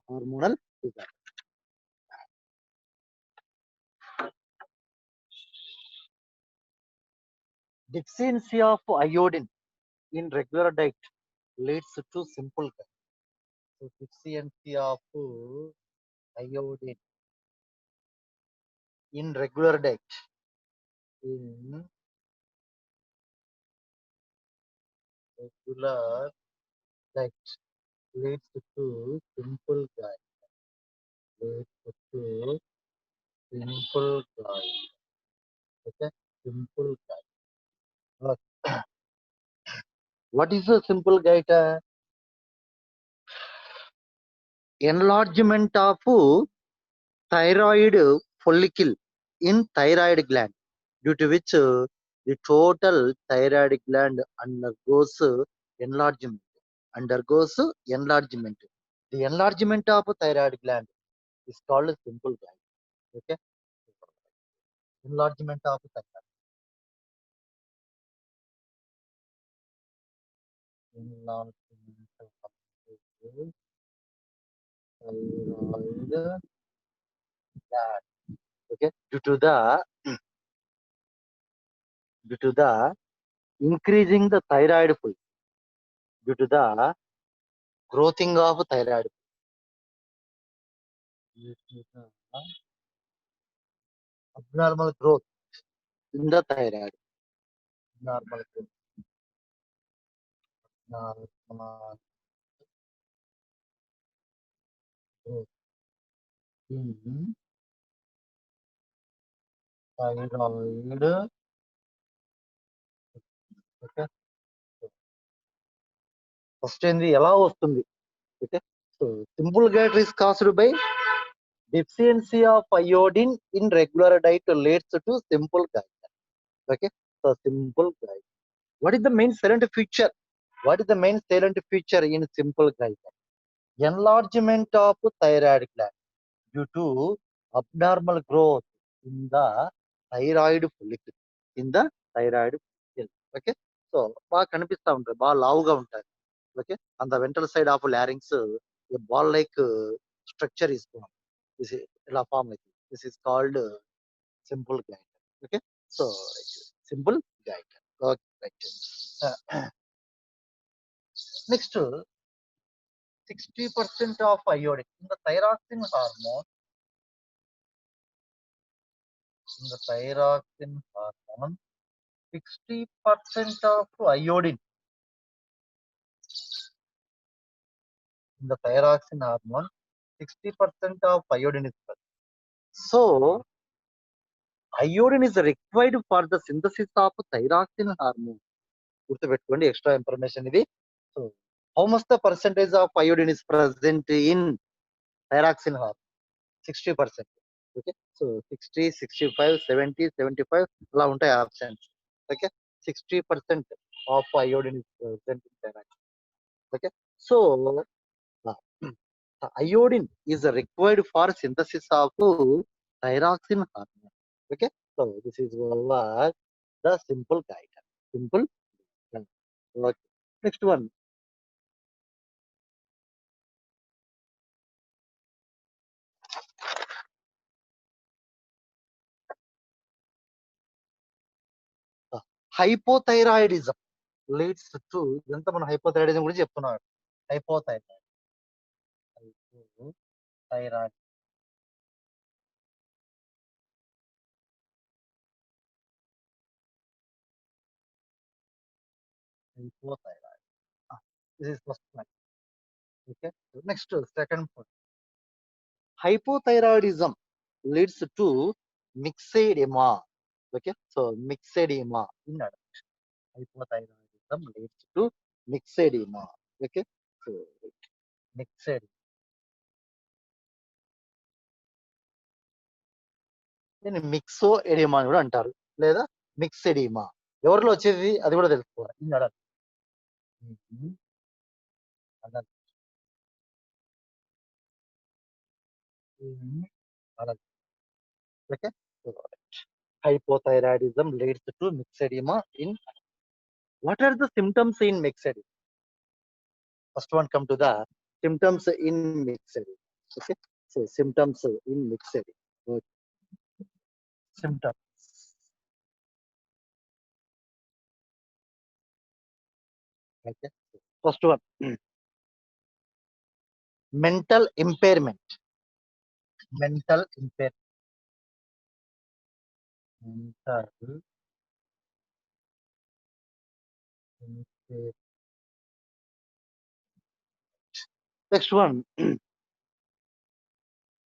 hormonal disorder. Deficiency of iodine in regular diet leads to simple gut. So deficiency of iodine in regular diet in regular diet leads to simple gut. Leads to simple gut. Okay, simple gut. What is a simple gut? Enlargement of thyroid follicle in thyroid gland, due to which the total thyroid gland enlargement. Undergoes enlargement. The enlargement of thyroid gland is called a simple gland. Okay, enlargement of thyroid. Enlargement of thyroid gland. Okay, due to the increasing the thyroid follicle, due to the growing of thyroid, due to the abnormal growth in the thyroid, normal growth, normal growth in thyroid. Okay, first ఏంది ఎలా వస్తుంది? Okay, so simple goitre is caused by deficiency of iodine in regular diet leads to simple gut. Okay, so simple gut. What is the main silent feature? What is the main silent feature in simple gut? Enlargement of thyroid gland due to abnormal growth in the thyroid follicle. In the thyroid follicle. Okay, so బాగా కనిపిస్తా ఉంటాయి, బాగా లావుగా ఉంటాయి. Okay, on the ventral side of larynx, a ball like structure is formed. This is ఇలా form like this. This is called simple gland. Okay, so simple gland. Okay, right. Next, 60% of iodine in the thyroxine hormone. In the thyroxine hormone, 60% of iodine in the thyroxine hormone, 60% of iodine is present. So iodine is required for the synthesis of thyroxine hormone. గుర్తుపెట్టుకోండి, extra information ఇది. So how much the percentage of iodine is present in thyroxine hormone? 60%. Okay, so 60, 65, 70, 75 అలా ఉంటాయి options. Okay, 60% of iodine is present in thyroxine. Okay, so iodine is required for synthesis of thyroxine hormone. Okay, so this is what the simple guide. Simple guide. Okay. Next one, hypothyroidism leads to ఎంత మనం hypothyroidism గురించి చెప్తున్నాం. Hypothyroid, hypothyroid. Hypothyroid. This is first one. Okay, next, second point. Hypothyroidism leads to myxedema. Okay, so myxedema in adult. Hypothyroidism leads to myxedema. Okay, so myxed. దీన్ని మిక్సో oedema అని కూడా అంటారు, లేదా మిక్సెడిమా. ఎవరిలో వచ్చేది అది కూడా తెలుసుకోవాలి. In adult, adult, adult. Okay, hypothyroidism leads to myxedema in. What are the symptoms in myxedema? First one, come to the symptoms in myxedema. Okay, so symptoms in mixed. Okay. Symptoms. Okay. First one, mental impairment. Mental impairment. Mental impairment. Next one,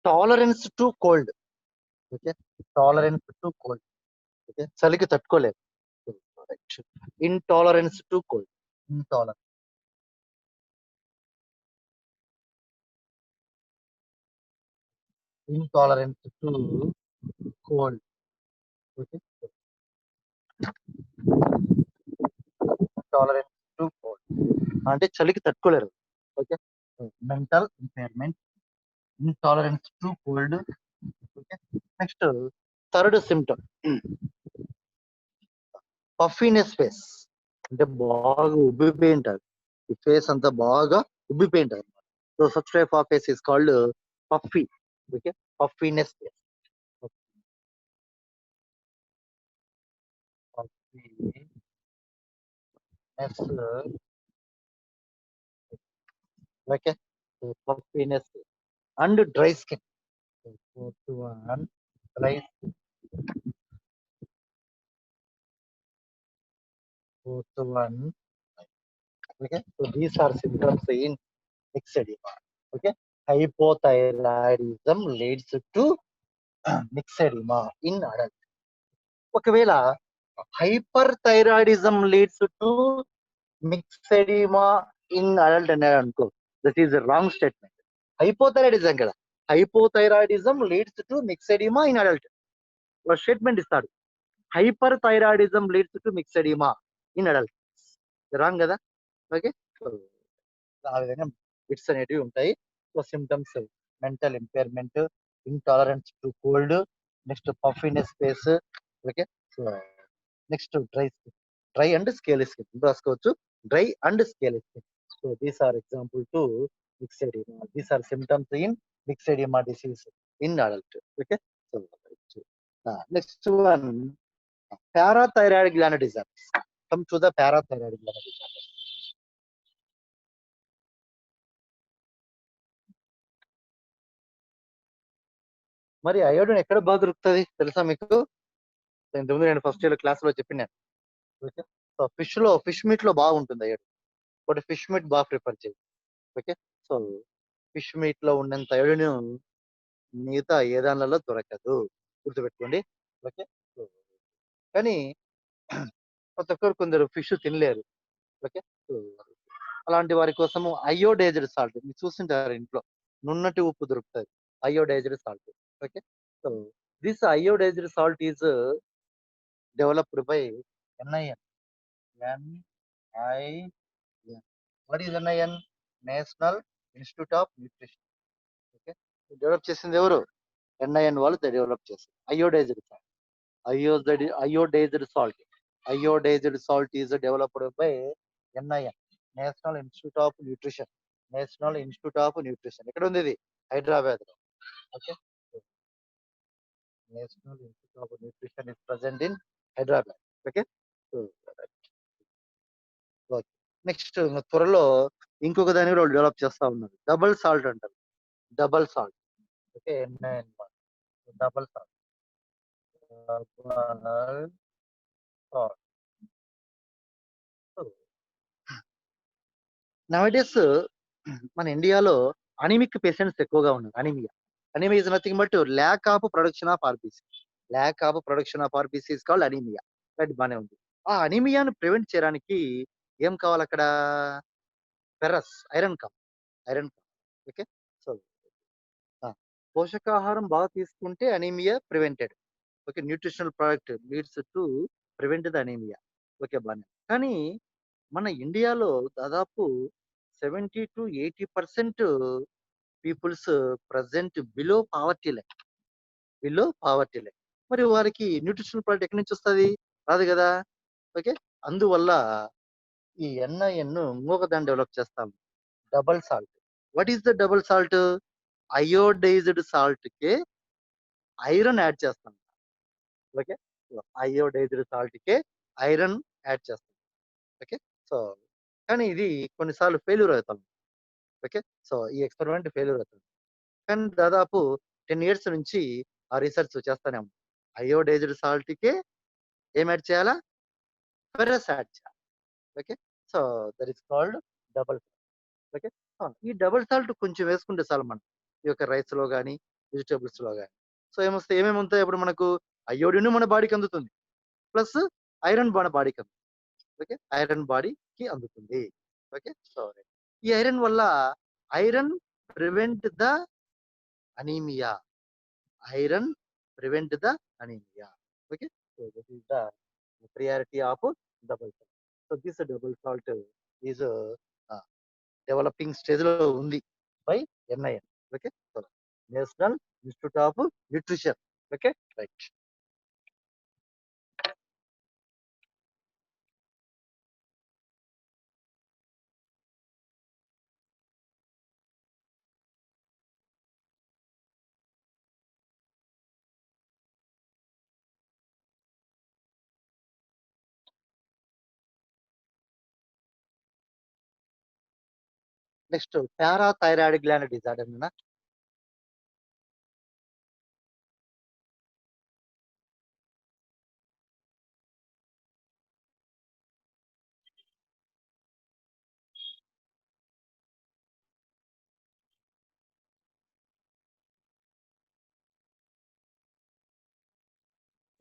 tolerance to cold. Okay, tolerance to cold. Okay, చలికి తట్టుకోలేదు. Correct. Intolerance to cold. Intolerance. Intolerance to cold. Okay, tolerance to cold. అంటే చలికి తట్టుకోలేరు. Okay, mental impairment, intolerance to cold. Okay, next third symptom, puffiness face. అంటే బాగా ఉబ్బిపోయి ఉంటారు, ఈ face అంతా బాగా ఉబ్బిపోయి ఉంటారు. So such type of face is called puffy. Okay, puffiness face. Puffiness, okay, puffiness and dry skin. Fourth one, dry. Fourth one, okay, so these are symptoms in myxedema. Okay, hypothyroidism leads to myxedema in adult. ఒకవేళ hyper thyroidism leads to myxedema in adult అన్నారు అనుకో, this is wrong statement. Hypothyroidism కదా, hypothyroidism leads to myxedema in adult. Statement ఇస్తాడు, hyper thyroidism leads to myxedema in adult. Wrong కదా. Okay, ఆ విధంగా bits అనేటివి ఉంటాయి. So symptoms, mental impairment, intolerance to cold, next puffiness face. Okay, so next dry skin, dry and scale skin రాసుకోవచ్చు, dry and scale skin. So these are example to myxedema. These are symptoms in myxedema disease in adult. Okay, so next one, parathyroid gland disorders. Come to the parathyroid gland disorders. మరి iodine ఎక్కడ బాగా దొరుకుతుంది తెలుసా మీకు? ఇంతకుముందు నేను first year class లో చెప్పినాను. ఓకే, సో ఫిష్ మీట్ లో బాగుంటుంది అయోడిన్, బట్ ఫిష్ మీట్ బాగా ప్రిఫర్ చేయి. ఓకే, సో ఫిష్ మీట్ లో ఉన్నంత అయోడిన్ మిగతా ఏ దానిలలో దొరకదు, గుర్తుపెట్టుకోండి. ఓకే, సో కానీ ప్రతి ఒక్కరు కొందరు ఫిష్ తినలేరు. ఓకే, సో అలాంటి వారి కోసము అయోడైజ్డ్ సాల్ట్ మీరు చూసింటారు ఇంట్లో, నున్నటి ఉప్పు దొరుకుతుంది, iodized salt. Okay, so this iodized salt is developed by NIN. NIN, what is NIN? National institute of nutrition. Okay, develop చేసింది ఎవరు? ఎన్ఐఎన్ వాళ్ళు డెవలప్ చేస్తారు iodized salt. Iodized salt. Iodized salt is developed by NIN, National Institute of Nutrition. National Institute of Nutrition. ఎక్కడ ఉంది ఇది? హైదరాబాద్ లో. Okay, national institute of nutrition is present in Hyderabad. Okay, next త్వరలో ఇంకొక దాన్ని కూడా డెవలప్ చేస్తా ఉన్నారు, డబుల్ సాల్ట్ అంటారు. Double salt. Okay, NIN double salt. Double salt. Nowadays మన ఇండియాలో అనిమిక్ పేషెంట్స్ ఎక్కువగా ఉన్నారు. Anemia, anemia is nothing but lack of production of RBC. Lack of production of RBC is called anemia. Right, బానే ఉంది. ఆ అనిమియాను prevent చేయడానికి ఏం కావాలి అక్కడ? ఫెరస్, ఐరన్ కావాలి, ఐరన్ కావాలి. ఓకే, సో పోషకాహారం బాగా తీసుకుంటే anaemia prevented. Okay, nutritional product leads to prevent the anaemia. Okay, బానే. కానీ మన ఇండియాలో దాదాపు 70 to 80% peoples present below poverty line. Below poverty line. మరి వారికి న్యూట్రిషనల్ ప్రోడక్ట్ ఎక్కడి నుంచి వస్తుంది? రాదు కదా. ఓకే, అందువల్ల ఈ ఎన్ఐఎన్ ఇంకొక దాన్ని డెవలప్ చేస్తాం, double salt. What is the double salt? Iodized salt కి ఐరన్ యాడ్ చేస్తాం. ఓకే. అయోడైజ్డ్ సాల్ట్ కి ఐరన్ యాడ్ చేస్తాం. ఓకే. సో కానీ ఇది కొన్నిసార్లు ఫెయిల్యూర్ అవుతాం. ఓకే. సో ఈ ఎక్స్పెరిమెంట్ ఫెయిల్యూర్ అవుతుంది. కానీ దాదాపు 10 ఇయర్స్ నుంచి ఆ రీసెర్చ్ చేస్తానే ఉన్నాం. అయోడైజ్డ్ సాల్ట్ కి ఏం యాడ్ చేయాలా? ఫెర్రస్ యాడ్ చేయాలి. Okay. So that is called double. Okay. ఈ డబుల్ సాల్ట్ కొంచెం వేసుకుంటే చాలు మనం. ఈ యొక్క రైస్‌లో గాని, వెజిటబుల్స్‌లో గాని. సో ఏమేమి ఉంటాయి అప్పుడు మనకు అయోడిన్ మన బాడీకి అందుతుంది. ప్లస్ ఐరన్ మన బాడీకి అందుతుంది. ఓకే. ఐరన్ బాడీకి అందుతుంది. ఓకే. సో ఈ ఐరన్ వల్ల iron prevent the anaemia. Iron prevent the anaemia. Okay. So this is the priority of double salt. So this double salt is developing stage లో ఉంది by NIN. Okay. So national institute of nutrition. Okay. Right. Next parathyroid gland disorder.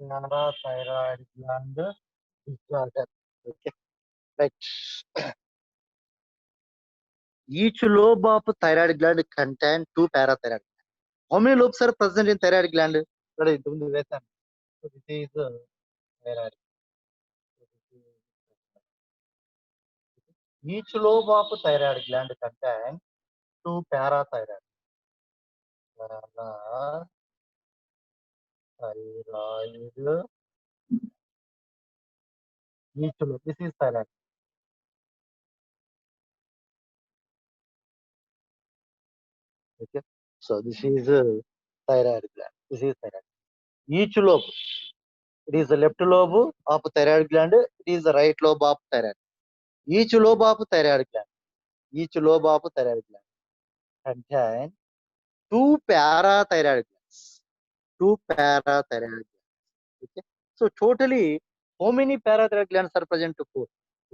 Parathyroid gland disorder. Okay. Right. Each lobe of thyroid gland contain 2 parathyroid. How many lobes are present in thyroid gland? ఇక్కడ ఇంతకుముందు వేశాను. So this is thyroid. Each lobe of thyroid gland contains 2 parathyroid. Parathyroid. Each lobe. This is thyroid. Okay. So this is thyroid gland. This is thyroid. Each lobe. It is the left lobe of thyroid gland. It is the right lobe of thyroid. Each lobe of thyroid gland. Each lobe of thyroid gland contains 2 parathyroid glands. 2 parathyroid glands. Okay. So totally, how many parathyroid glands are present to 4?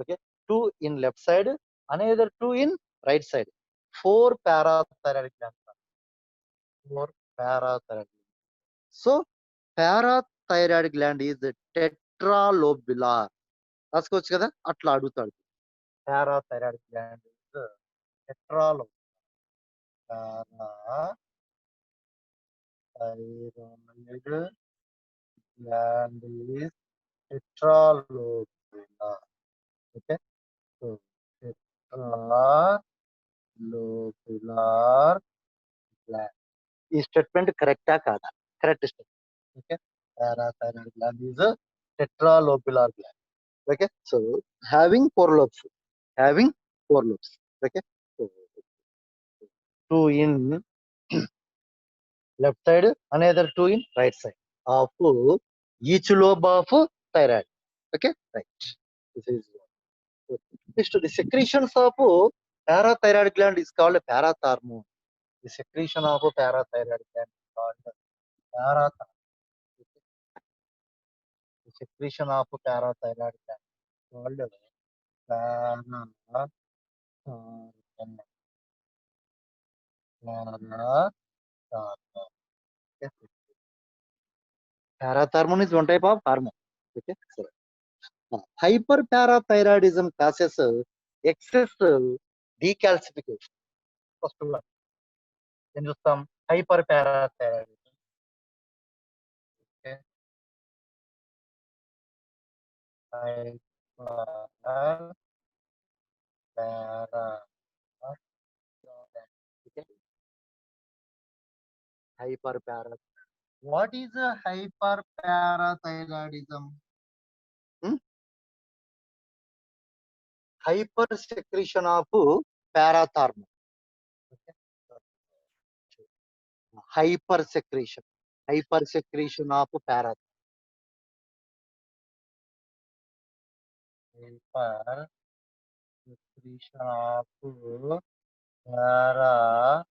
Okay. 2 in left side, another 2 in right side. 4 parathyroid glands. 4 parathyroid glands. So parathyroid gland is tetralobular. రాసుకోవచ్చు కదా, అట్లా అడుగుతాడు. Parathyroid gland is tetralobular. Parathyroid gland is tetralobular. Okay. So tetralobular gland. ఈ statement కరెక్టా కాదా? Correct statement. Okay. Parathyroid gland is tetralobular gland. Okay. So having 4 lobes. Having 4 lobes. Okay. So 2 in left side, another 2 in right side of each lobe of thyroid. Okay. Right. This is next, the secretions of parathyroid gland is called parathormone. The secretion of parathyroid gland is called parathormone. The secretion of parathyroid gland is called parathormone. Parathormone is one type of hormone. Okay. So, hyperparathyroidism causes excess decalcification. First one. Then some hyperparathyroidism. Okay. Hyperparathyroidism. Okay. Hyperparathyroidism. What is a hyperparathyroidism? Hypersecretion of parathormone. Okay. hypersecretion. Hypersecretion of parathyroid. Hypersecretion of parathyroid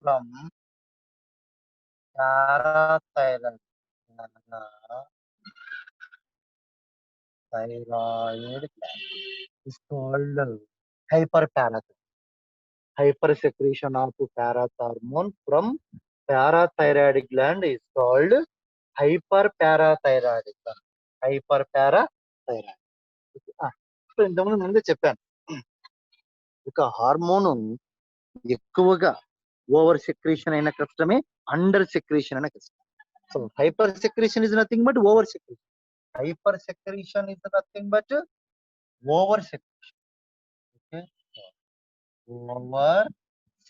from parathyroid. Thyroid is called hyperparathyroid. Hypersecretion of parathyroid from parathyroid gland is called hyperparathyroidism. Hyperparathyroid. So ఇంతకుముందు ముందే చెప్పాను, ఒక hormone ఎక్కువగా over secretion అయిన కష్టమే, under secretion అయిన కష్టం. So hyper secretion is nothing but over secretion. Hyper secretion is nothing but over secretion. Okay, over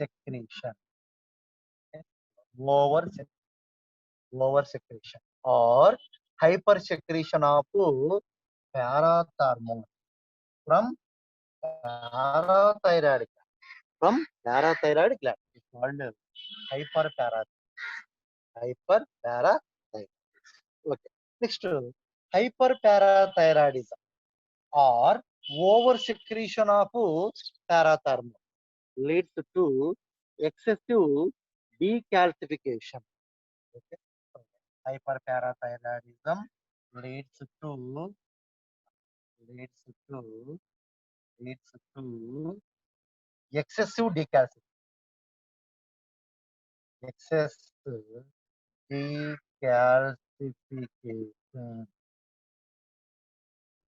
secretion, over secretion or hyper secretion of parathormone from parathyroid gland is called hyperparathyroid. Okay. Next, hyperparathyroidism or over secretion of parathyroid leads to excessive decalcification. Okay. Hyperparathyroidism leads to excessive decalcification.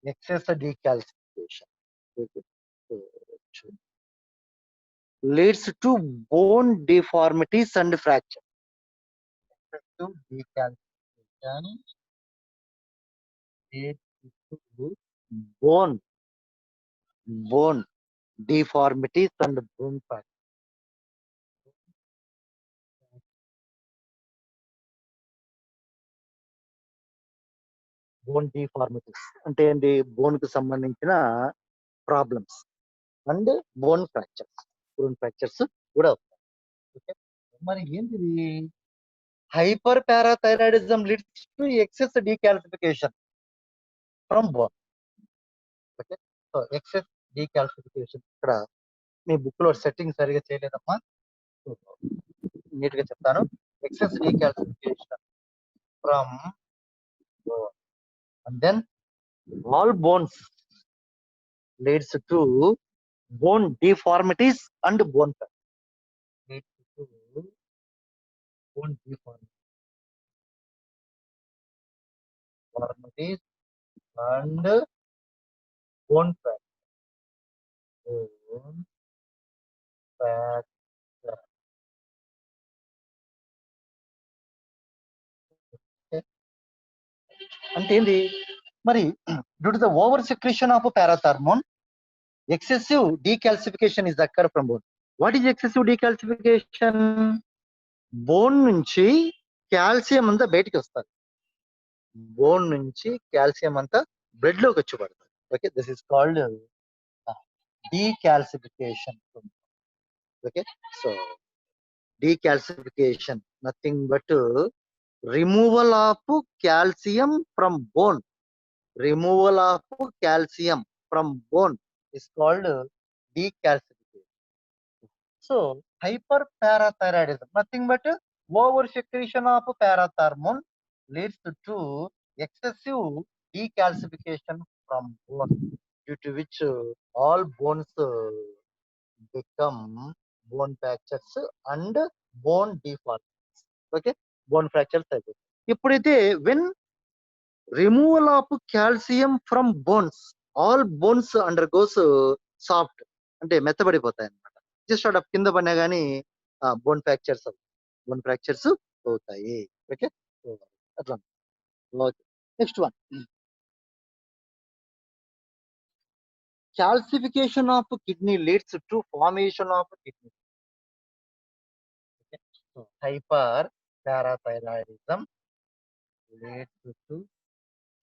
Excessive decalcification. Okay. So, leads to bone deformities and fracture. Excessive decalcification leads to bone deformities and bone fracture. Bone deformities అంటే ఏంటి? Bone కు సంబంధించిన problems and bone fractures కూడా వస్తాయి. Okay, మరి ఏంటిది? Hyper parathyroidism leads to excess decalcification from bone. Okay, so excess decalcification ఇక్కడ మీ book లో సెట్టింగ్ సరిగా చేయలేదమ్మా, నీట్ గా చెప్తాను. Excess decalcification from bone and then all bones leads to bone deformities and bone fracture. Leads to bone deformities and bone fracture. Bone fracture. Okay. అంటే ఏంటి మరి? Due to the over secretion of parathormone excessive decalcification is occur from bone. What is excessive decalcification? Bone నుంచి calcium అంతా బయటికి వస్తుంది. Bone నుంచి calcium అంతా blood లోకి వచ్చి పడుతుంది. Okay, this is called decalcification. Okay, so decalcification nothing but removal of calcium from bone. Removal of calcium from bone is called decalcification. So hyperparathyroidism nothing but over secretion of parathormone leads to excessive decalcification from bone, due to which all bones become bone fractures and bone deformities. Okay, bone fractures అయిపోతాయి. ఇప్పుడైతే when removal of calcium from bones, all bones undergoes soft అంటే మెత్తబడిపోతాయి అన్నమాట. Just అక్కడ కింద పడినా కానీ bone fractures అవుతాయి. Okay, అట్లా. Next one, calcification of kidney leads to formation of kidney. Okay, so hyperparathyroidism leads to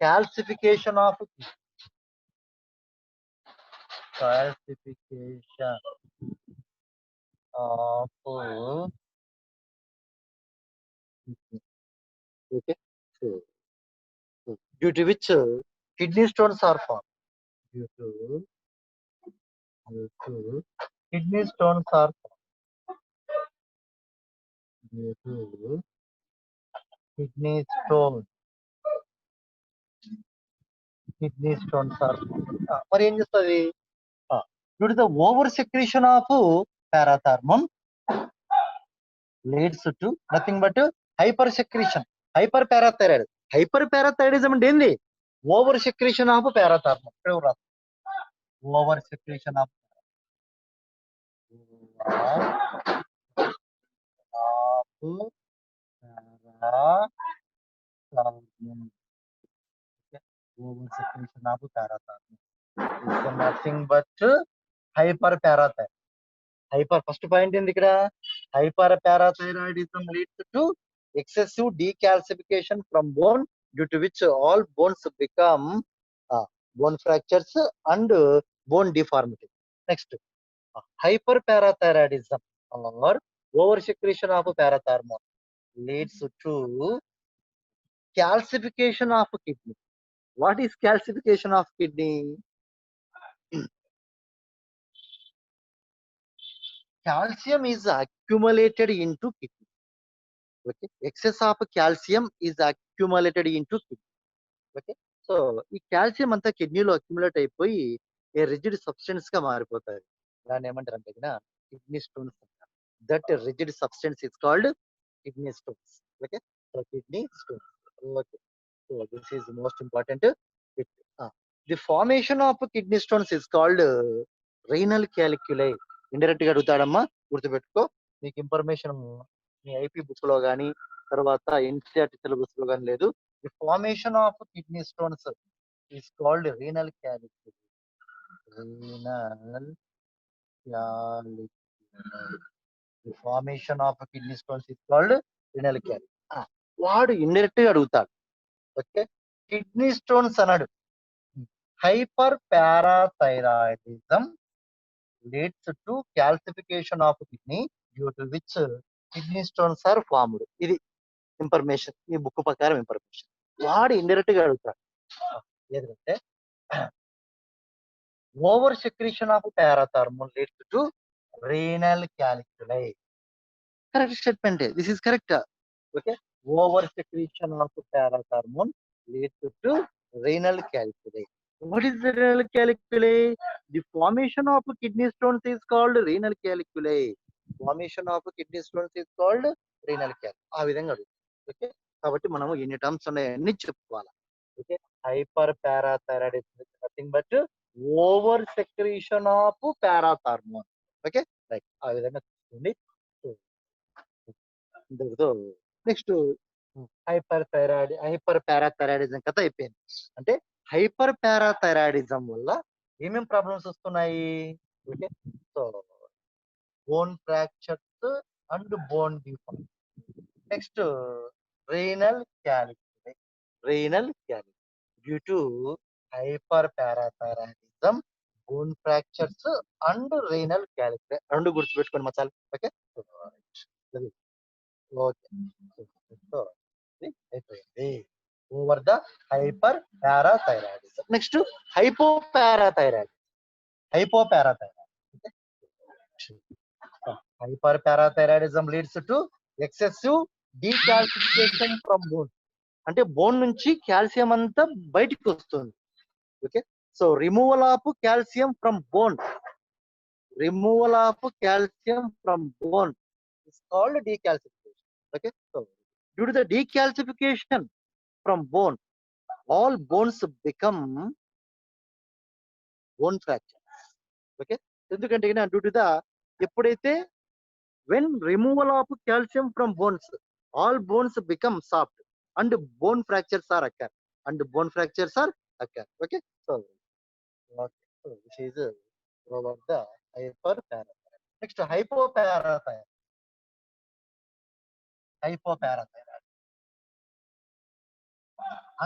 calcification of of okay. So, due to which kidney stones are formed. Due to kidney stones are due to kidney stones. Kidney stones are formed. మరి ఏం చేస్తుంది? Due to the over secretion of parathermone leads to nothing but hyper secretion. Hyperparathyroid. Hyperparathyroidism అంటే ఏంది? Over secretion of parathermone. Over secretion of parathermone. Over secretion of parathermone is nothing but hyperparathyroid. Hyper first point ఏంది ఇక్కడ? Hyperparathyroidism leads to excessive decalcification from bone, due to which all bones become bone fractures and bone deformity. Next, hyperparathyroidism or oversecretion of parathermone leads to calcification of kidney. What is calcification of kidney? Calcium is accumulated into kidney. Okay, excess of calcium is accumulated into kidney. Okay, so ఈ calcium అంతా కిడ్నీలో accumulate అయిపోయి ఏ rigid substance గా మారిపోతాయి. దాన్ని ఏమంటారు అంటే kidney stones. That rigid substance is called kidney stones. Okay, so kidney stones. Okay, so this is most important. The formation of kidney stones is called renal calculi. Indirect గా అడుగుతాడమ్మా, గుర్తుపెట్టుకో. మీకు information మీ IP book లో కానీ తర్వాత NCERT syllabus లో కానీ లేదు. The formation of kidney stones is called renal calculi. Renal calculi. The formation of kidney stones is called renal calculi. వాడు ఇండైరెక్ట్ గా అడుగుతాడు. ఓకే, కిడ్నీ స్టోన్స్ అన్నాడు. Hyper parathyroidism leads to calcification of kidney, due to which kidney stones are formed. ఇది information, ఈ book ప్రకారం information. వాడు indirect గా అడుగుతాడు ఏంటంటే over secretion of parathormone leads to renal calculi. Correct statement. This is correct. Okay, over secretion of parathormone leads to renal calculi. What is the renal calculi? The formation of kidney stones is called renal calculi. Formation of kidney stones is called renal calculi. ఆ విధంగా అడుగుతుంది. Okay, కాబట్టి మనము ఎన్ని terms ఉన్నాయని చెప్పుకోవాలి. Okay, hyper parathyroidism nothing but over secretion of parathormone. Okay, right. ఆ విధంగా చూసుకోండి. నెక్స్ట్ హైపర్ పారాథైరాయిడిజం కథ అయిపోయింది. అంటే హైపర్ పారాథైరాయిడిజం వల్ల ఏమేం ప్రాబ్లమ్స్ వస్తున్నాయి? Okay, so bone fractures and bone deform. Next renal calculi. Renal calculi due to hyper parathyroidism, bone fractures and renal calculi. రెండు గుర్తుపెట్టుకోండి మసాలి. ఓకే, ఓకే, సో అయిపోయింది. Over the hyper parathyroidism. Next hypoparathyroidism. Hypoparathyroidism. Hyperparathyroidism leads to excessive decalcification from bone. అంటే bone నుంచి calcium అంతా బయటికి వస్తుంది. Okay, so removal of calcium from bone. Removal of calcium from bone is called decalcification. Okay, so due to the decalcification from bone all bones become bone fractures. Okay, ఎందుకంటే due to the ఎప్పుడైతే when removal of calcium from bones, all bones become soft and bone fractures are occur. Okay, so this is over the hyperparathyroid. Next, hypoparathyroid.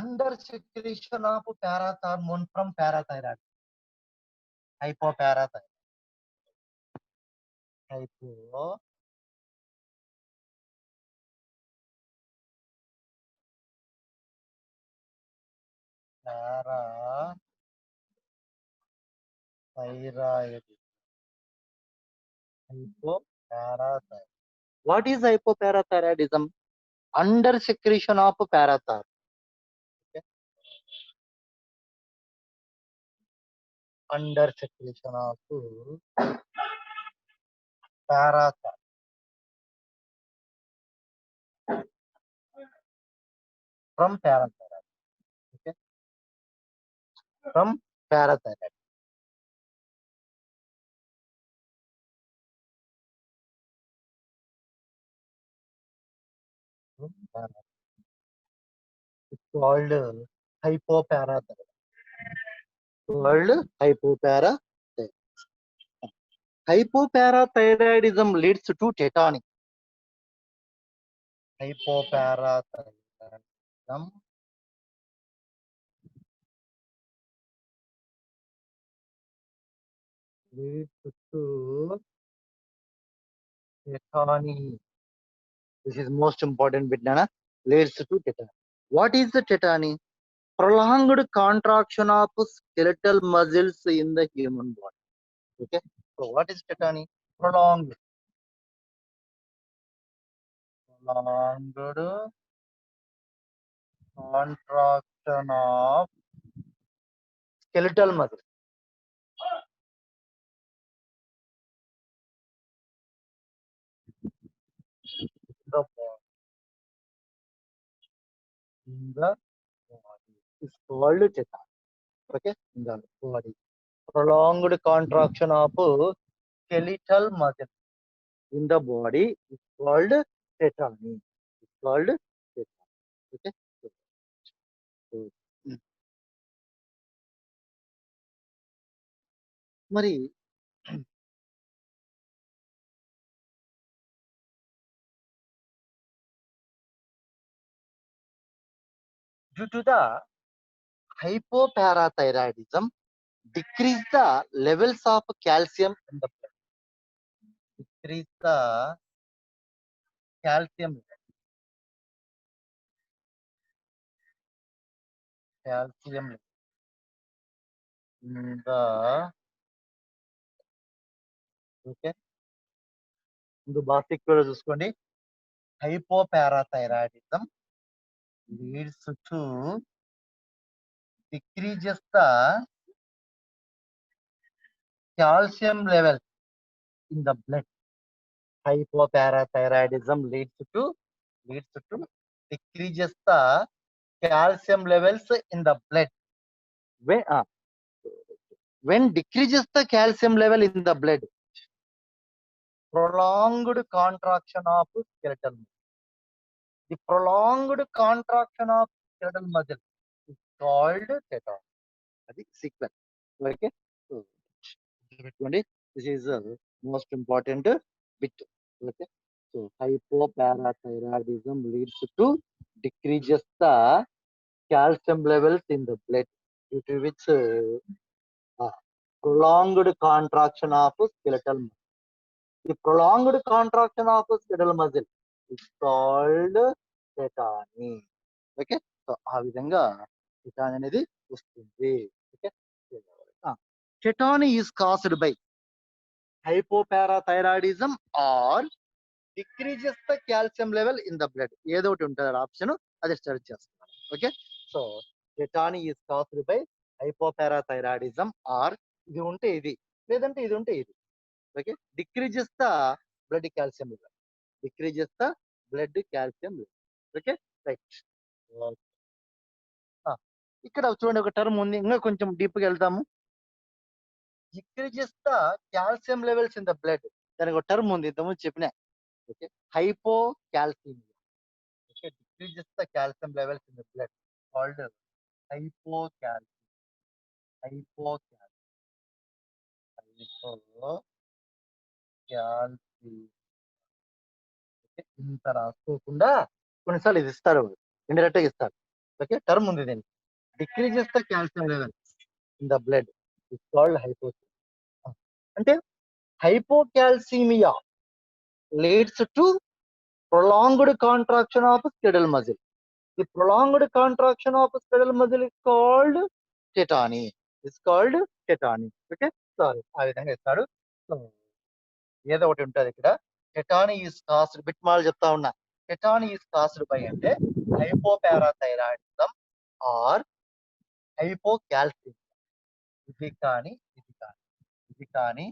Under secretion of parathormone from parathyroid. Hypoparathyroid. hypo parathyroid. Hypoparathyroid. What is hypoparathyroidism? Under secretion of parathyroid. Okay? Under secretion of parathyroid. From parathyroid. Okay? From parathyroid. It's called hypoparathyroid. Called hypoparathyroid. Hypoparathyroidism leads to tetany. Hypoparathyroidism leads to tetany. This is most important bit, Nana. Leads to tetany. What is the tetany? Prolonged contraction of skeletal muscles in the human body. Okay. So what is tetany? Prolonged contraction of skeletal muscle. The body. In the body. It's called tetany. Okay. In the body. Prolonged contraction of skeletal muscle in the body is called tetany. It's called tetany. Okay. So, మరి due to the hypoparathyroidism decrease the levels of calcium in the blood. Decrease the calcium in the okay. ముందు బాసిక్ కూడా చూసుకోండి. Hypoparathyroidism leads to decreases the calcium level in the blood. Hypoparathyroidism leads to decreases the calcium levels in the blood. When decreases the calcium level in the blood, prolonged contraction of skeletal muscle. The prolonged contraction of skeletal muscle is called tetany. That is sequence. Okay. So, this is most important bit. Okay. So hypoparathyroidism leads to decreases the calcium levels in the blood, due to which prolonged contraction of skeletal muscle. The prolonged contraction of skeletal muscle is called tetany. Okay. So ఆ విధంగా tetany అనేది వస్తుంది. Okay. Tetany is caused by hypoparathyroidism or decreases the calcium level in the blood. ఏదో ఒకటి ఉంటుంది option, అది search చేస్తున్నాను. Okay. So tetany is caused by hypoparathyroidism or ఇది ఉంటే ఇది, లేదంటే ఇది ఉంటే ఇది. Okay. Decreases the blood calcium level. Decreases the blood calcium level. Okay. Right. ఇక్కడ చూడండి ఒక టర్మ్ ఉంది, ఇంకా కొంచెం డీప్గా వెళ్తాము. Decreases the calcium levels in the blood. దానికి ఒక టర్మ్ ఉంది, ఇంతకుముందు చెప్పిన. Okay. Hypocalcaemia. Okay. Decreases the calcium levels in the blood called hypocalcaemia. ఇంత రాసుకోకుండా కొన్నిసార్లు ఇది ఇస్తారు, ఇండైరెక్ట్ గా ఇస్తారు. ఓకే. టర్మ్ ఉంది దీనికి. Decreases the calcium level in the blood is called hypocalcaemia. అంటే hypocalcemia leads to prolonged contraction of skeletal muscle. The prolonged contraction of skeletal muscle is called tetany. It's called tetany. Okay, sorry, ఆ విధంగా ఇస్తాడు. So, ఏదో ఒకటి ఉంటుంది ఇక్కడ. Tetany is caused, bit mall చెప్తా ఉన్నా. Tetany is caused by అంటే hypoparathyroidism or hypocalcemia. ఇది కానీ ఇది కానీ ఇది కానీ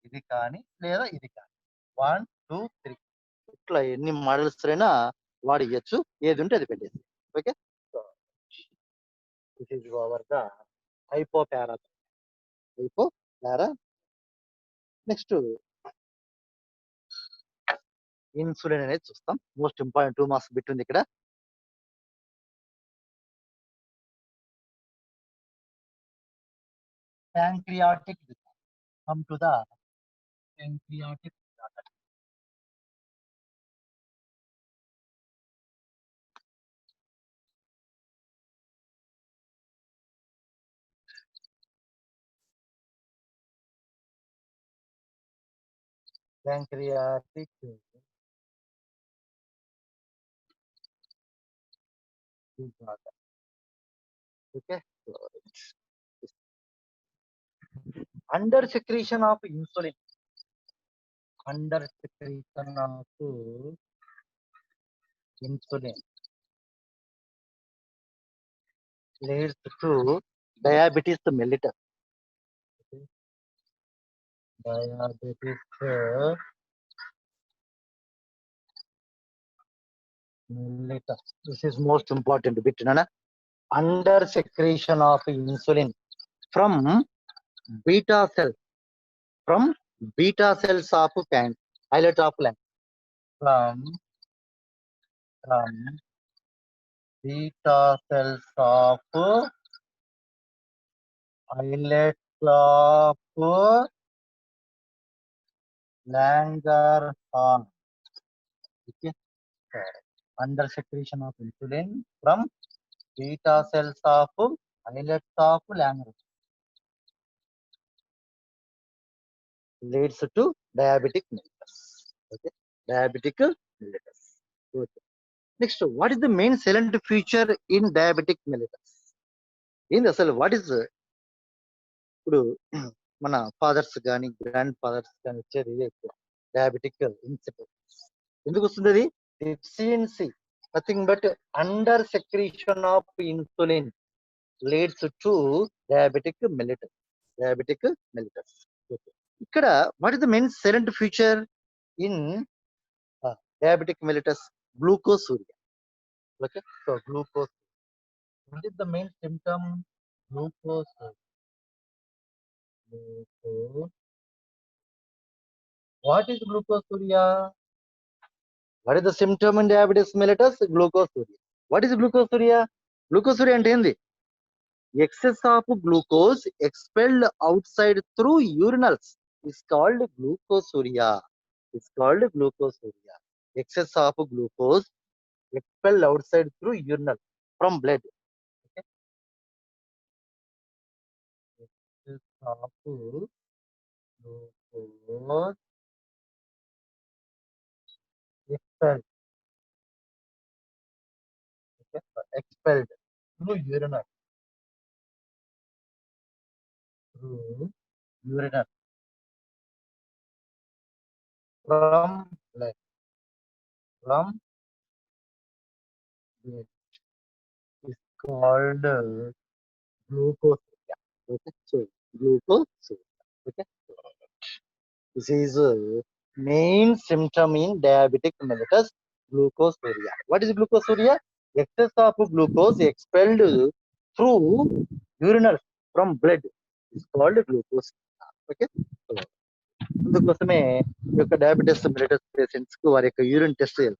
ఇది కానీ లేదా ఇది కానీ 1 2 3 ఇట్లా ఎన్ని మోడల్స్ అయినా వాడు ఇవ్వచ్చు, ఏది ఉంటే అది పెట్టేసి. Okay, this is over the hypopara. Next insulin అనేది చూస్తాం. మోస్ట్ ఇంపార్టెంట్ 2 మార్క్స్ బిట్ ఉంది ఇక్కడ. Pancreatic come to the pancreatic pancreatic disorder. Okay, under secretion of insulin, under secretion of insulin leads to diabetes mellitus. Diabetes mellitus. This is most important bit, Nana. Under secretion of insulin from beta cells, from beta cells of islet of lung, from beta cells of islet of Langerhans. Okay. Under secretion of insulin from beta cells of islets of Langerhans leads to diabetic mellitus. Okay, diabetic mellitus. Okay. Next, what is the main silent feature in diabetic mellitus? ఏంది అసలు what is ఇప్పుడు మన fathers కానీ grand fathers కానీ వచ్చేది ఇదే ఎక్కువ diabetic incidence. ఎందుకు వస్తుంది అది? Deficiency, nothing but under secretion of insulin leads to diabetic mellitus. Diabetic mellitus. ఇక్కడ what is the main silent feature in diabetic mellitus? Glucosuria. Okay, so glucose. What is the main symptom? Glucose. What is glucosuria? What is the symptom in diabetes mellitus? Glucosuria. What is glucosuria? Glucosuria అంటే ఏంది? Excess of glucose expelled outside through urinals is called glucosuria. It's called glucosuria. Excess of glucose expelled outside through urinal from blood. Okay. Excess of glucose expelled. Okay. Expelled through urinal. Through urinal from blood. From blood is called glucosuria. Okay. So glucosuria. Okay. This is main symptom in diabetic mellitus, glucosuria. What is glucosuria? Excess of glucose expelled through urinal from blood is called glucosuria. Okay. So, అందుకోసమే ఈ యొక్క diabetes mellitus patients కు వారి యొక్క urine test చేయాలి.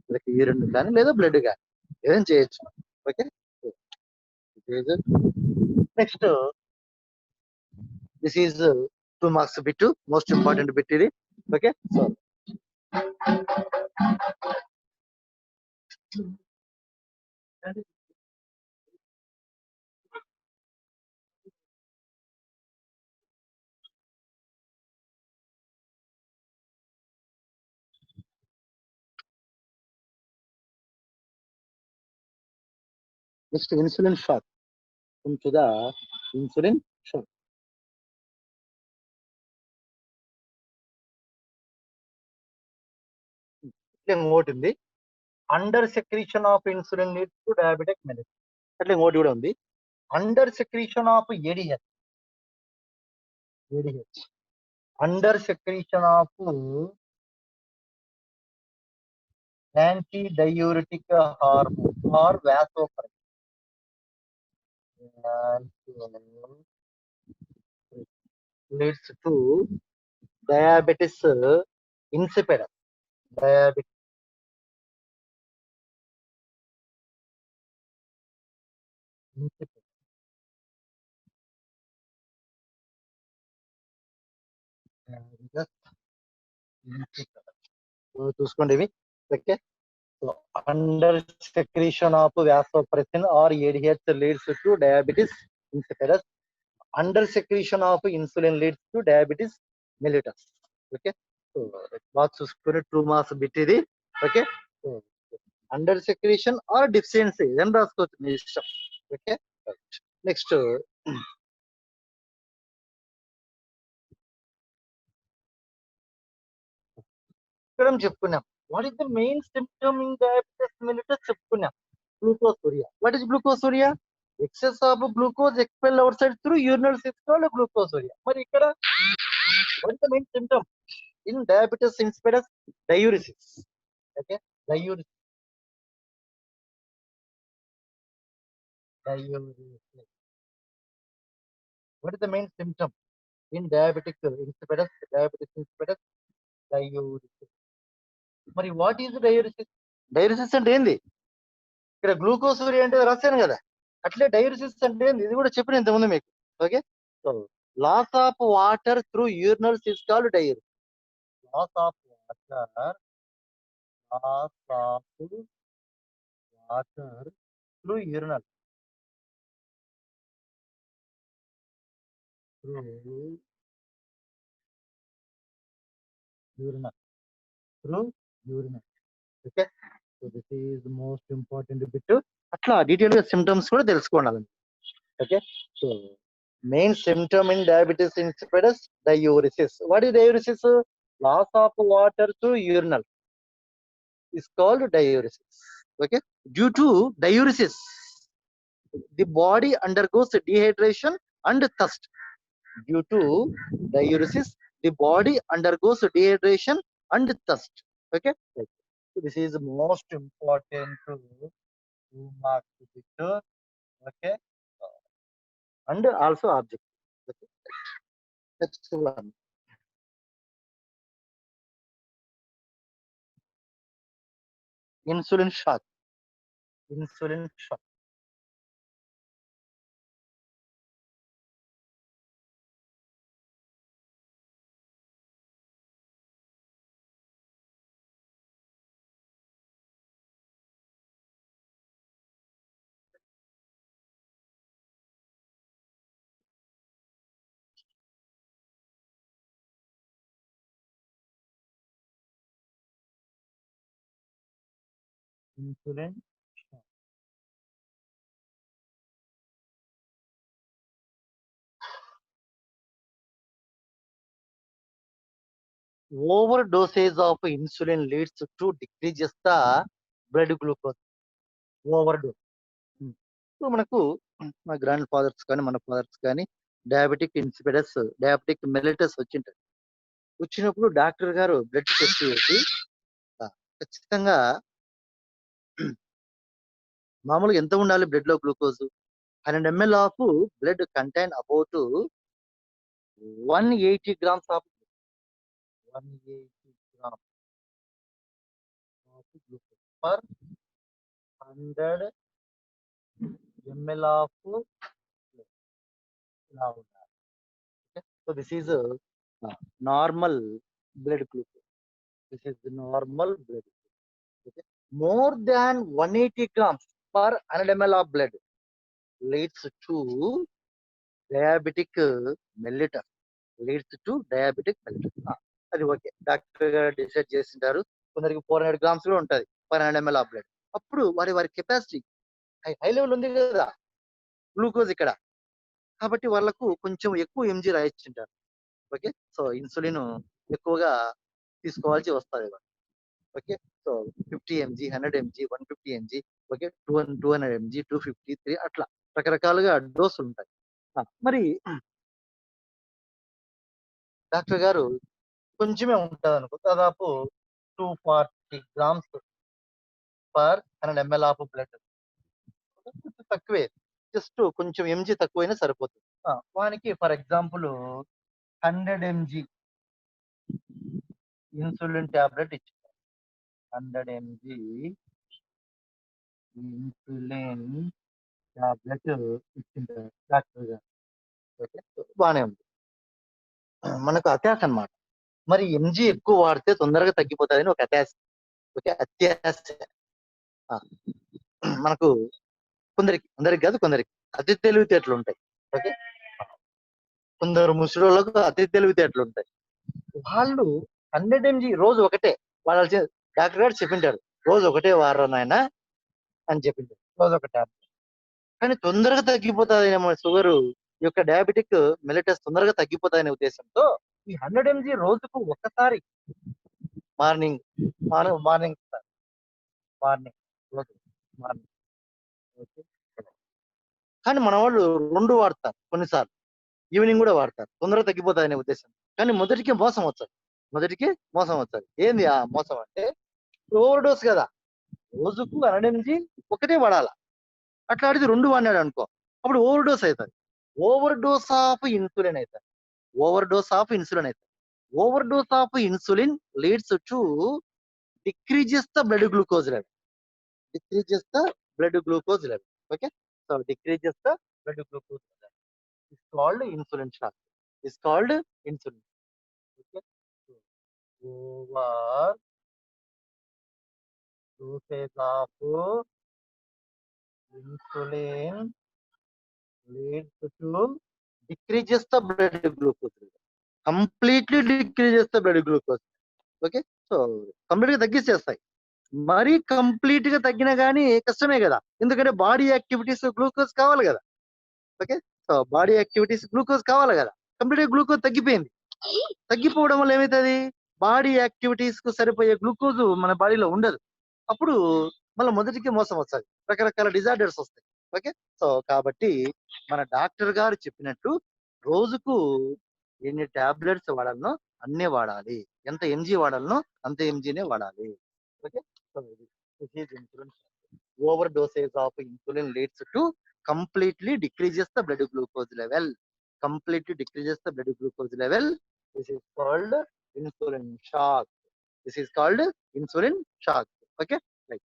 వాళ్ళకి urine కానీ లేదా బ్లడ్ కానీ ఏదైనా చేయొచ్చు. Okay, next this is 2 marks bit, most important bit ఇది. Okay, so Next, insulin shock. Come to the insulin shock. ఇంకోటి ఉంది, under secretion of insulin leads to diabetic mellitus. అట్లా ఇంకోటి కూడా ఉంది, under secretion of ADH. Under secretion of anti diuretic hormone or vasopressin leads to diabetes insipidus. Diabetes insipidus. చూసుకోండి ఇవి. Okay, so under secretion of vasopressin or ADH leads to diabetes insipidus. Under secretion of insulin leads to diabetes mellitus. Okay, so బాగా చూసుకుని true marks bit ఇది. Okay, under secretion or deficiency ఏం రాసుకోవచ్చు మీ ఇష్టం. Okay, next ఇక్కడ చెప్పుకున్నాం, what is the main symptom in diabetes mellitus చెప్పుకున్నాం. Glucosuria. What is glucosuria? Excess of glucose expel outside through urinal system glucosuria. మరి ఇక్కడ what is the main symptom in diabetes insipidus? Diuresis. Okay, diuresis. What is the main symptom in diabetic insipidus? Diabetes insipidus, diuresis. మరి what is డయూరిసిస్? డయూరిసిస్ అంటే ఏంది? ఇక్కడ glucosuria అంటే రాశాను కదా, అట్లే డయూరిసిస్ అంటే ఏంది ఇది కూడా చెప్పిన ఇంతకుముందు మీకు. Okay, so loss of water through urinals is called diuresis. Loss of water, loss of water through urinal, through urinal, through urinal. Okay, so this is most important bit. అట్లా డీటెయిల్ గా సిమ్టమ్స్ కూడా తెలుసుకోవాలి. Okay, so main symptom in diabetes insipidus diuresis. What is diuresis? Loss of water to urinal is called diuresis. Okay, due to diuresis the body undergoes dehydration and thirst. Due to diuresis the body undergoes dehydration and thirst. Okay, so this is most important to mark it. Okay, and also object. Okay, next one, insulin shock. Insulin shock. Insulin shock. Overdosage of insulin leads to decreases the blood glucose. Overdose. So మనకు మా grand fathers కానీ మన fathers కానీ diabetic insipidus, diabetic mellitus వచ్చింటారు. వచ్చినప్పుడు doctor గారు blood test చేసి ఖచ్చితంగా మామూలుగా ఎంత ఉండాలి బ్లడ్ లో glucose? 100 ml of blood contain about 180 grams of 180 grams of glucose per 100 ml of ఇలా ఉండాలి. So this is normal blood glucose. This is normal blood. Okay. More than 180 grams per 100 ml of blood leads to diabetic mellitus. Leads to diabetic mellitus. అది okay, doctor గారు decide చేసింటారు. కొందరికి 400 grams కూడా ఉంటుంది per 100 ml of blood. అప్పుడు వారి capacity high level ఉంది కదా గ్లూకోజ్ ఇక్కడ. కాబట్టి వాళ్ళకు కొంచెం ఎక్కువ ఎంజీ రాయిచ్చుంటారు. ఓకే. సో, ఇన్సులిన్ ఎక్కువగా తీసుకోవాల్సి వస్తది. Okay. So, 50 MG, 100 MG, 150 MG, okay. 200 MG, 250, 3 అట్లా రకరకాలుగా డోసులుంటాయి. మరి డాక్టర్ గారు కొంచెమే ఉంటదనుకో దాదాపు 240 grams per 100 ML of blood. కొంచెం తక్కువే. జస్ట్ కొంచెం ఎంజీ తక్కువైనా సరిపోతుంది. వానికి for example 100 MG insulin tablet ఇచ్చారు. 100 ఎంజీ ఇన్సులిన్ టాబ్లెట్ ఇచ్చింటారు డాక్టర్ గారు. ఓకే. బానే ఉంది. మనకు అత్యాశ అన్నమాట. మరి ఎంజీ ఎక్కువ వాడితే తొందరగా తగ్గిపోతదని ఒక అత్యాశ. ఓకే. అత్యాశ. ఆ! మనకు కొందరికి, అందరికి కాదు కొందరికి అతి తెలివితేటలుంటాయి. ఓకే. కొందరు ముసలోళ్ళకు అతి తెలివితేటలుంటాయి. వాళ్ళు 100 ఎంజీ రోజు ఒకటే వాడాల్సి డాక్టర్ గారు చెప్పింటారు. రోజు ఒకటే వాడరా నాయనా అని చెప్పింటారు. రోజు ఒక టాబ్లెట్. కానీ తొందరగా తగ్గిపోతదేమో షుగరు. ఈ యొక్క డయాబెటిక్ మెలిటస్ తొందరగా తగ్గిపోతాయనే ఉద్దేశంతో ఈ 100 ఎంజీ రోజుకు ఒక్కసారి మార్నింగ్ మార్నింగ్ మార్నింగ్ రోజు మార్నింగ్. ఓకే. కానీ మనవాళ్ళు 2 వాడతారు కొన్నిసార్లు. ఈవినింగ్ గూడా వాడతారు. తొందరగా తగ్గిపోతాయనే ఉద్దేశం. కానీ మొదటికే మోసం వచ్చది. మొదటికి మోసం వచ్చది. ఏంది ఆ మోసం అంటే ఓవర్ డోస్ గదా! రోజుకు 100 ఎంజీ ఒకటే వాడాల. అట్లాడిది 2 వాడినాడనుకో అప్పుడు ఓవర్ డోస్ అయితది. ఓవర్ డోస్ ఆఫ్ ఇన్సులిన్ అయితది. ఓవర్ డోస్ ఆఫ్ ఇన్సులిన్ అయితది. Over dose of insulin leads to decreases the blood glucose level. Decreases the blood glucose level. Okay. So decreases the blood glucose level. It's called insulin shock. It's called insulin. Okay. So, over dosage of insulin leads to decreases the blood glucose level. Completely decreases the blood glucose. Okay. So, కంప్లీట్‌గా తగ్గిచ్చేస్తాయి. మరీ కంప్లీట్‌గా తగ్గినా గాని కష్టమే గదా! ఎందుకంటే body activities glucose కావాలి గదా! Okay. So, body activities glucose కావాలి గదా! కంప్లీట్‌గా గ్లూకోజ్ తగ్గిపోయింది. తగ్గిపోవడం వల్ల ఏమైతది? బాడీ యాక్టివిటీస్‌కు సరిపోయే గ్లూకోజ్ మన బాడీలో ఉండదు. అప్పుడు మళ్ళా మొదటికే మోసం వస్తది. రకరకాల డిజార్డర్స్ వస్తాయి. ఓకే. సో, కాబట్టి మన డాక్టర్ గారు చెప్పినట్టు రోజుకు ఎన్ని టాబ్లెట్స్ వాడాలనో అన్నే వాడాలి. ఎంత ఎంజీ వాడాలనో అంత ఎంజీనే వాడాలి. Okay. So, this is insulin. Over dosage of insulin leads to completely decreases the blood glucose level. Completely decreases the blood glucose level. This is called insulin shock. This is called insulin shock. Okay. Right.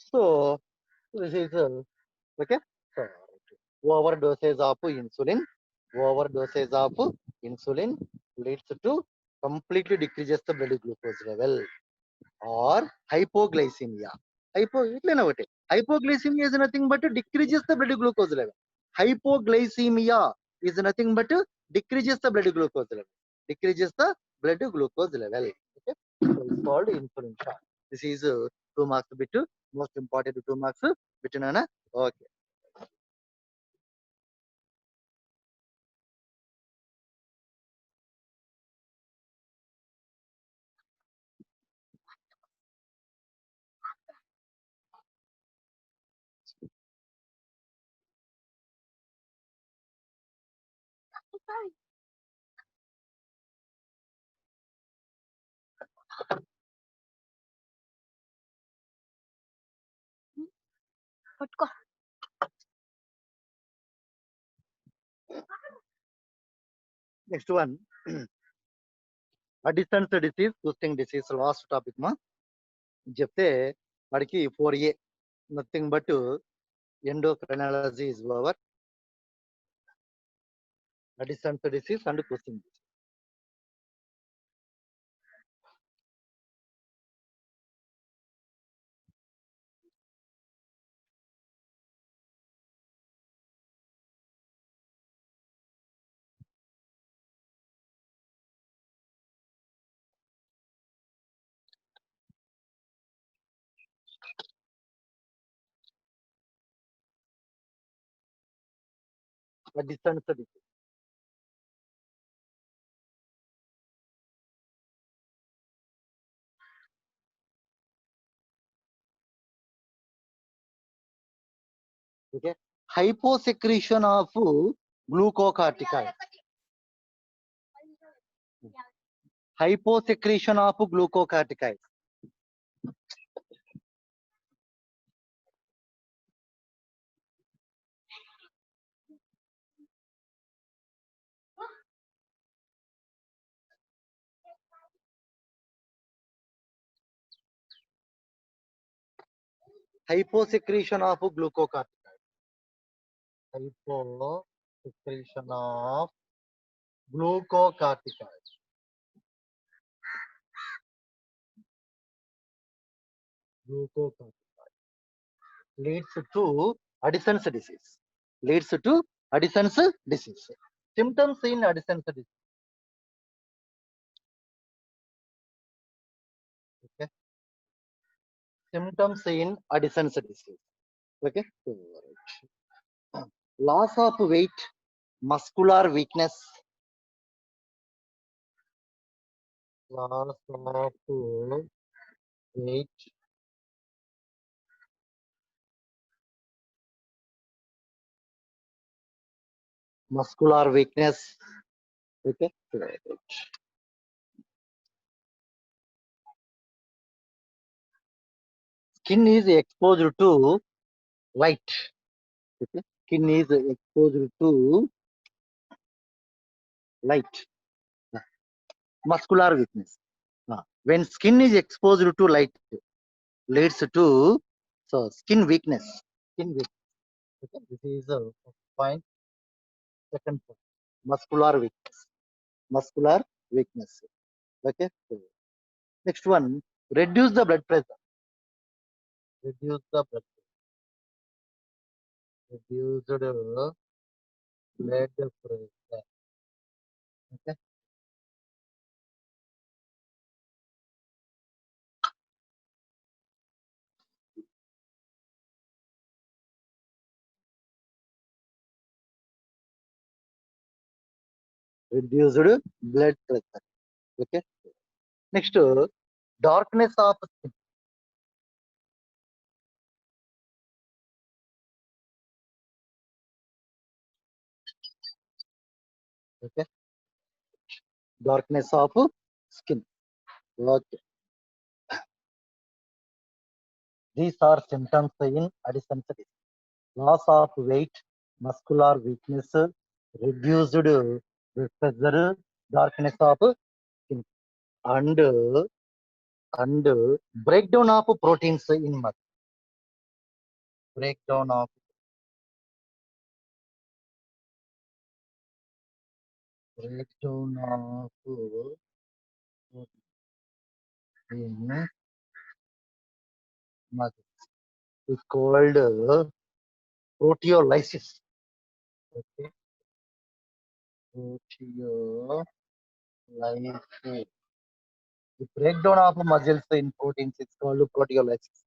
So this is okay. So, overdosage of insulin. Overdosage of insulin leads to completely decreases the blood glucose level or hypoglycemia. ఇట్లనే ఒకటి. Hypoglycemia is nothing but decreases the blood glucose level. Hypoglycemia is nothing but decreases the blood glucose level. Decreases the blood glucose level. Okay. So it's called insulin shock. This is 2 marks bit. Most important 2 marks bit. Okay. పట్టుకో. Next one. Addison's disease, twisting disease, last topic మా చెప్తే వాడికి 4A nothing but endocrinology is over. Addison's disease and twisting disease. Addison's disease. Okay. Hyposecretion of glucocorticoid. Hyposecretion of glucocorticoid. Hyposecretion of glucocorticoid. Hyposecretion of glucocorticoid. Glucocorticoid leads to Addison's disease. Leads to Addison's disease. Symptoms in Addison's disease. Okay. Symptoms in Addison's disease. Okay. Loss of weight, muscular weakness, loss of weight, muscular weakness. Okay. Skin is exposed to light. Okay. Skin is exposed to light. Muscular weakness. When skin is exposed to light, leads to skin weakness. Skin weakness. Okay. This is a point. Second point. Muscular weakness. Muscular weakness. Okay. Next one. Reduce the blood pressure. Reduce the blood pressure. Reduce the blood pressure. Okay. Reduced blood pressure. Okay. Next, darkness of skin. Okay. Darkness of skin. Okay. These are symptoms in Addison's disease. Loss of weight, muscular weakness, reduced blood pressure, darkness of skin, and and breakdown of proteins in muscle. Breakdown of breakdown of in muscle. It's called proteolysis. Okay. Proteolysis. The breakdown of muscles in proteins is called proteolysis.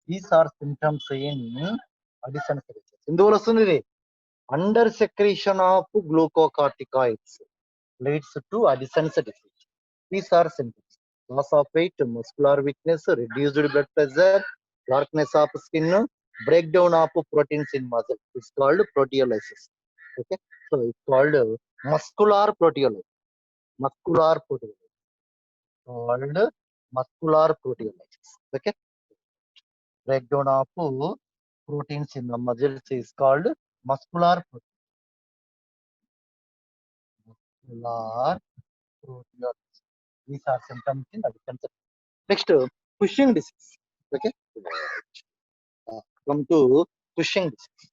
These are symptoms in Addison's disease. ఇందువల్ల వస్తుంది under secretion of glucocorticoids leads to Addison's disease. These are symptoms: loss of weight, muscular weakness, reduced blood pressure, darkness of skin, breakdown of proteins in muscle. It's called proteolysis. Okay, so it's called muscular proteolysis. Muscular proteolysis. Called muscular proteolysis. Okay, breakdown of proteins in the muscles is called muscular proteolysis. These are symptoms in Addison's. Next, Cushing disease. Okay, come to Cushing disease.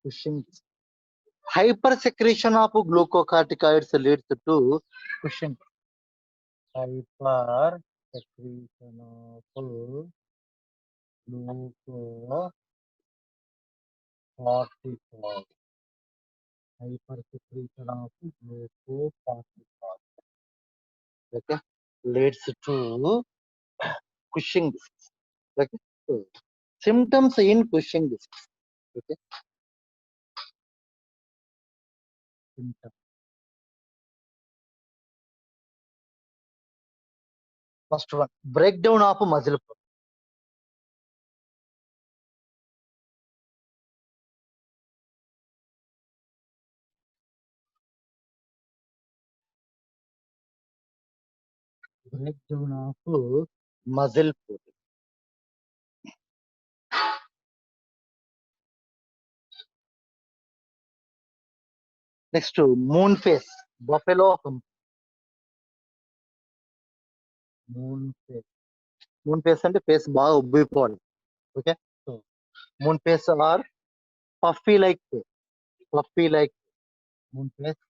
Cushing. Hypersecretion of glucocorticoids leads to Cushing. Hypersecretion of glucocorticoids. Hypersecretion of glucocorticoids. Okay, leads to Cushing disease. Okay, so symptoms in Cushing disease. Okay, symptoms. First one, breakdown of muscle protein. Breakdown of muscle protein. Next, moon face, buffalo hump. Moon face. Moon face and face బాగా ఉబ్బిపోవాలి. Okay, so moon face are puffy like face. Puffy like moon face.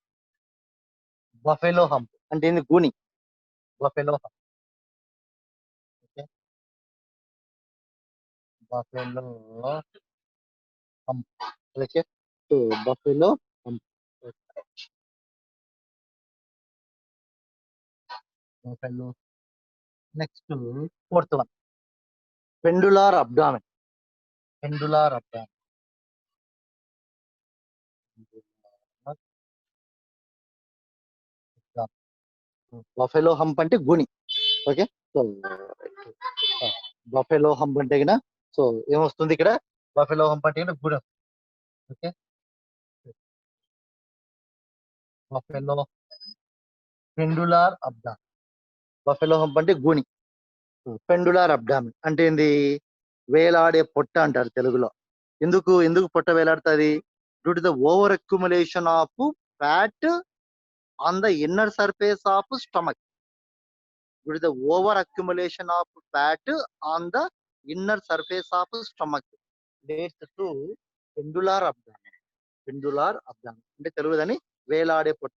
Buffalo hump అంటే ఏంది గూని. Buffalo hump. Okay, buffalo hump. Okay, so buffalo hump. Buffalo. Next, fourth one, pendular abdomen. Pendular abdomen. Buffalo hump అంటే గుని. Okay, so buffalo hump అంటే గిన so ఏమొస్తుంది ఇక్కడ buffalo hump అంటే గిన గుణం. Okay, buffalo pendular abdomen. Buffalo hump అంటే గుని. పెండులార్ అబ్డామిన్ అంటే ఏంది వేలాడే పొట్ట అంటారు తెలుగులో. ఎందుకు ఎందుకు పొట్ట వేలాడుతుంది? Due to the over accumulation of fat on the inner surface of stomach. Due to the over accumulation of fat on the inner surface of stomach leads to pendular abdomen. Pendular abdomen అంటే తెలుగుదని వేలాడే పొట్ట.